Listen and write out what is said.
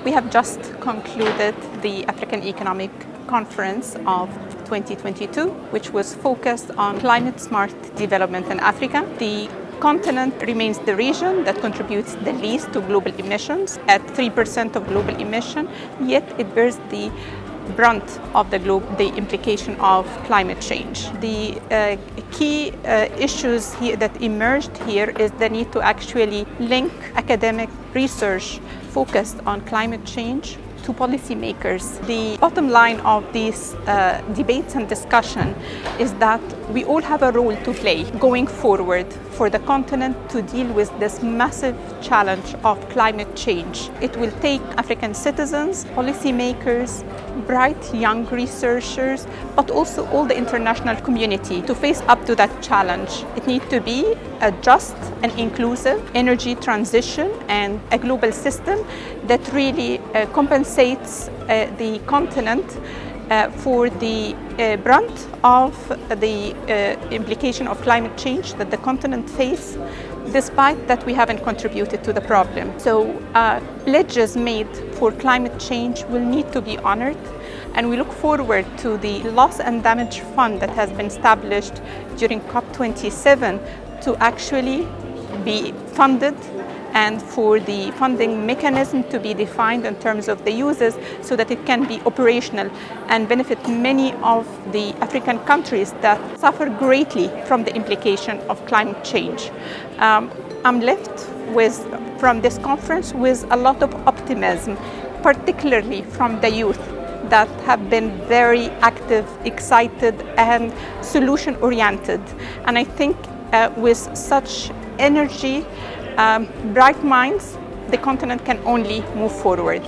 We have just concluded the African Economic Conference of 2022, which was focused on climate-smart development in Africa. The continent remains the region that contributes the least to global emissions at 3% of global emission, yet it bears the brunt of the implication of climate change. The key issues here that emerged here is the need to actually link academic research focused on climate change to policymakers. The bottom line of these debates and discussion is that we all have a role to play going forward for the continent to deal with this massive challenge of climate change. It will take African citizens, policymakers, bright young researchers, but also all the international community to face up to that challenge. It needs to be a just and inclusive energy transition and a global system that really compensates the continent for the brunt of the implication of climate change that the continent faces, despite that we haven't contributed to the problem. So pledges made for climate change will need to be honored, and we look forward to the loss and damage fund that has been established during COP27 to actually be funded, and for the funding mechanism to be defined in terms of the uses so that it can be operational and benefit many of the African countries that suffer greatly from the implication of climate change. I'm left from this conference with a lot of optimism, particularly from the youth that have been very active, excited, and solution-oriented. And I think with such energy, bright minds, the continent can only move forward.